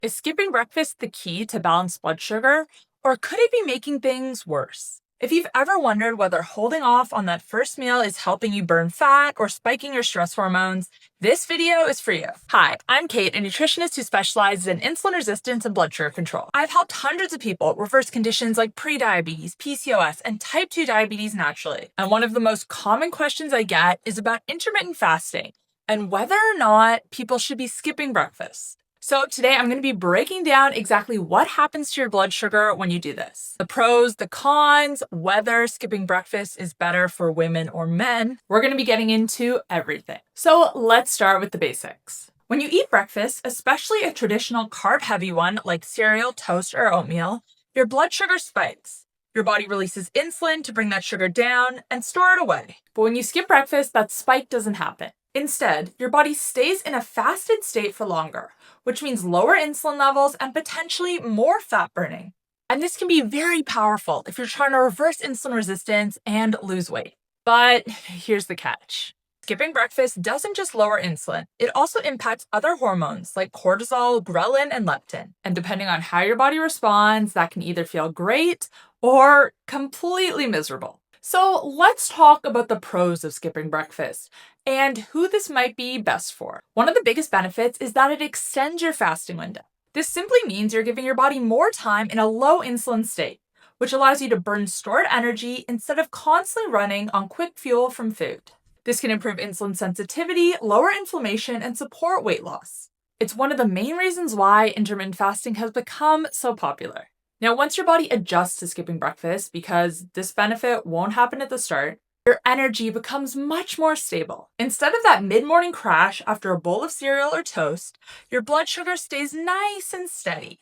Is skipping breakfast the key to balanced blood sugar, or could it be making things worse? If you've ever wondered whether holding off on that first meal is helping you burn fat or spiking your stress hormones, this video is for you. Hi, I'm Kait, a nutritionist who specializes in insulin resistance and blood sugar control. I've helped hundreds of people reverse conditions like prediabetes, PCOS, and type 2 diabetes naturally. And one of the most common questions I get is about intermittent fasting and whether or not people should be skipping breakfast. So today I'm going to be breaking down exactly what happens to your blood sugar when you do this. The pros, the cons, whether skipping breakfast is better for women or men. We're going to be getting into everything. So let's start with the basics. When you eat breakfast, especially a traditional carb-heavy one like cereal, toast, or oatmeal, your blood sugar spikes. Your body releases insulin to bring that sugar down and store it away. But when you skip breakfast, that spike doesn't happen. Instead, your body stays in a fasted state for longer, which means lower insulin levels and potentially more fat burning. And this can be very powerful if you're trying to reverse insulin resistance and lose weight. But here's the catch. Skipping breakfast doesn't just lower insulin, it also impacts other hormones like cortisol, ghrelin, and leptin. And depending on how your body responds, that can either feel great or completely miserable. So let's talk about the pros of skipping breakfast and who this might be best for. One of the biggest benefits is that it extends your fasting window. This simply means you're giving your body more time in a low insulin state, which allows you to burn stored energy instead of constantly running on quick fuel from food. This can improve insulin sensitivity, lower inflammation, and support weight loss. It's one of the main reasons why intermittent fasting has become so popular. Now, once your body adjusts to skipping breakfast, because this benefit won't happen at the start, your energy becomes much more stable. Instead of that mid-morning crash after a bowl of cereal or toast, your blood sugar stays nice and steady.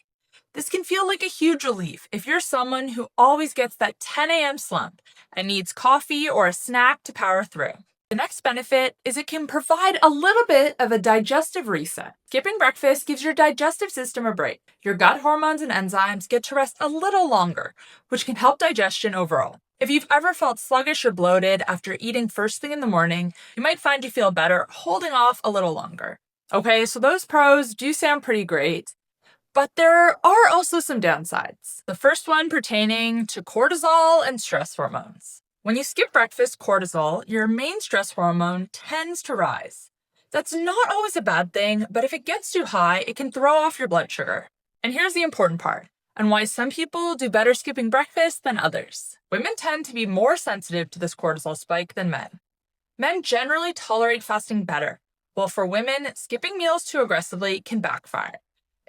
This can feel like a huge relief if you're someone who always gets that 10 a.m. slump and needs coffee or a snack to power through. The next benefit is it can provide a little bit of a digestive reset. Skipping breakfast gives your digestive system a break. Your gut hormones and enzymes get to rest a little longer, which can help digestion overall. If you've ever felt sluggish or bloated after eating first thing in the morning, you might find you feel better holding off a little longer. Okay, so those pros do sound pretty great, but there are also some downsides. The first one pertaining to cortisol and stress hormones. When you skip breakfast, cortisol, your main stress hormone, tends to rise. That's not always a bad thing, but if it gets too high, it can throw off your blood sugar. And here's the important part, and why some people do better skipping breakfast than others. Women tend to be more sensitive to this cortisol spike than men. Men generally tolerate fasting better, while for women, skipping meals too aggressively can backfire.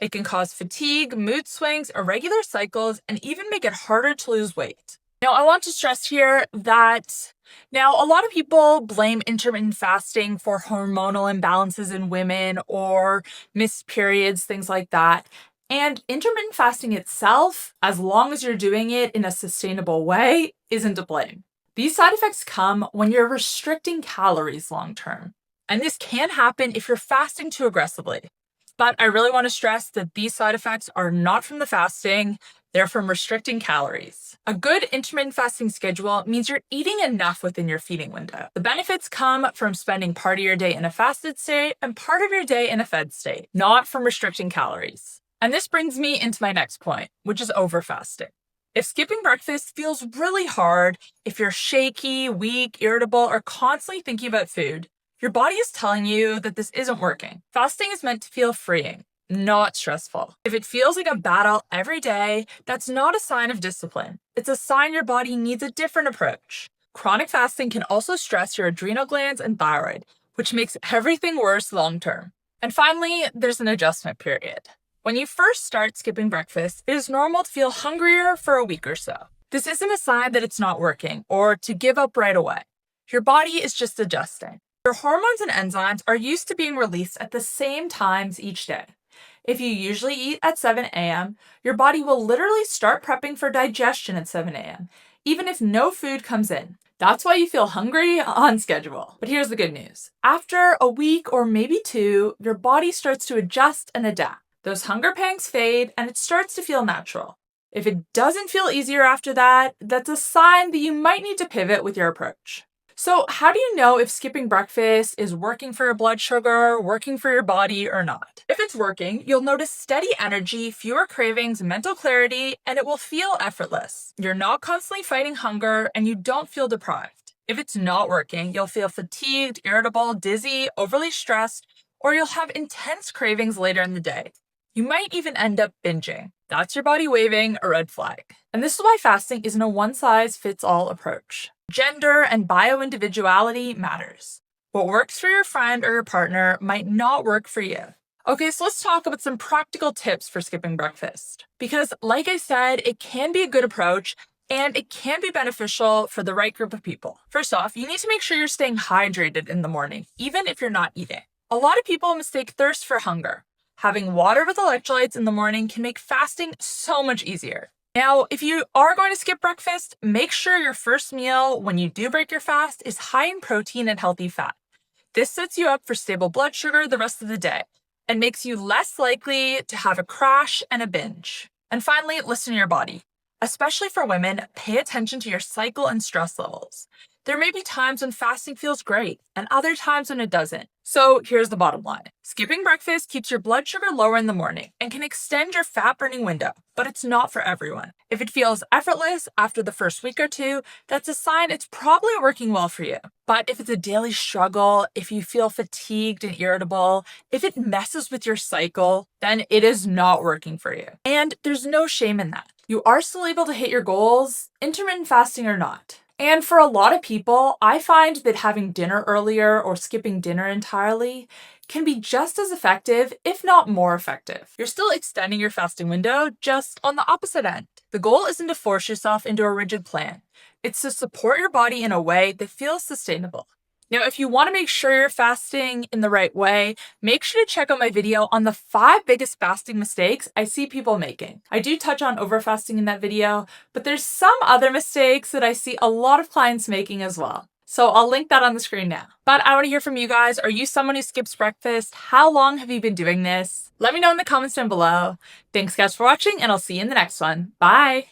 It can cause fatigue, mood swings, irregular cycles, and even make it harder to lose weight. Now, I want to stress here that a lot of people blame intermittent fasting for hormonal imbalances in women or missed periods, things like that. And intermittent fasting itself, as long as you're doing it in a sustainable way, isn't to blame. These side effects come when you're restricting calories long term. And this can happen if you're fasting too aggressively. But I really want to stress that these side effects are not from the fasting, they're from restricting calories. A good intermittent fasting schedule means you're eating enough within your feeding window. The benefits come from spending part of your day in a fasted state and part of your day in a fed state, not from restricting calories. And this brings me into my next point, which is overfasting. If skipping breakfast feels really hard, if you're shaky, weak, irritable, or constantly thinking about food, your body is telling you that this isn't working. Fasting is meant to feel freeing, not stressful. If it feels like a battle every day, that's not a sign of discipline. It's a sign your body needs a different approach. Chronic fasting can also stress your adrenal glands and thyroid, which makes everything worse long term. And finally, there's an adjustment period. When you first start skipping breakfast, it is normal to feel hungrier for a week or so. This isn't a sign that it's not working or to give up right away. Your body is just adjusting. Your hormones and enzymes are used to being released at the same times each day. If you usually eat at 7 a.m., your body will literally start prepping for digestion at 7 a.m., even if no food comes in. That's why you feel hungry on schedule. But here's the good news. After a week or maybe two, your body starts to adjust and adapt. Those hunger pangs fade and it starts to feel natural. If it doesn't feel easier after that, that's a sign that you might need to pivot with your approach. So, how do you know if skipping breakfast is working for your blood sugar, working for your body, or not? If it's working, you'll notice steady energy, fewer cravings, mental clarity, and it will feel effortless. You're not constantly fighting hunger, and you don't feel deprived. If it's not working, you'll feel fatigued, irritable, dizzy, overly stressed, or you'll have intense cravings later in the day. You might even end up binging. That's your body waving a red flag. And this is why fasting isn't a one-size-fits-all approach. Gender and bio-individuality matters. What works for your friend or your partner might not work for you. Okay, so let's talk about some practical tips for skipping breakfast. Because, like I said, it can be a good approach and it can be beneficial for the right group of people. First off, you need to make sure you're staying hydrated in the morning, even if you're not eating. A lot of people mistake thirst for hunger. Having water with electrolytes in the morning can make fasting so much easier. Now, if you are going to skip breakfast, make sure your first meal when you do break your fast is high in protein and healthy fat. This sets you up for stable blood sugar the rest of the day and makes you less likely to have a crash and a binge. And finally, listen to your body. Especially for women, pay attention to your cycle and stress levels. There may be times when fasting feels great and other times when it doesn't. So here's the bottom line. Skipping breakfast keeps your blood sugar lower in the morning and can extend your fat burning window, but it's not for everyone. If it feels effortless after the first week or two, that's a sign it's probably working well for you. But if it's a daily struggle, if you feel fatigued and irritable, if it messes with your cycle, then it is not working for you. And there's no shame in that. You are still able to hit your goals, intermittent fasting or not. And for a lot of people, I find that having dinner earlier or skipping dinner entirely can be just as effective, if not more effective. You're still extending your fasting window, just on the opposite end. The goal isn't to force yourself into a rigid plan. It's to support your body in a way that feels sustainable. Now, if you want to make sure you're fasting in the right way, make sure to check out my video on the 5 biggest fasting mistakes I see people making. I do touch on overfasting in that video, but there's some other mistakes that I see a lot of clients making as well. So I'll link that on the screen now. But I want to hear from you guys. Are you someone who skips breakfast? How long have you been doing this? Let me know in the comments down below. Thanks guys for watching, and I'll see you in the next one. Bye!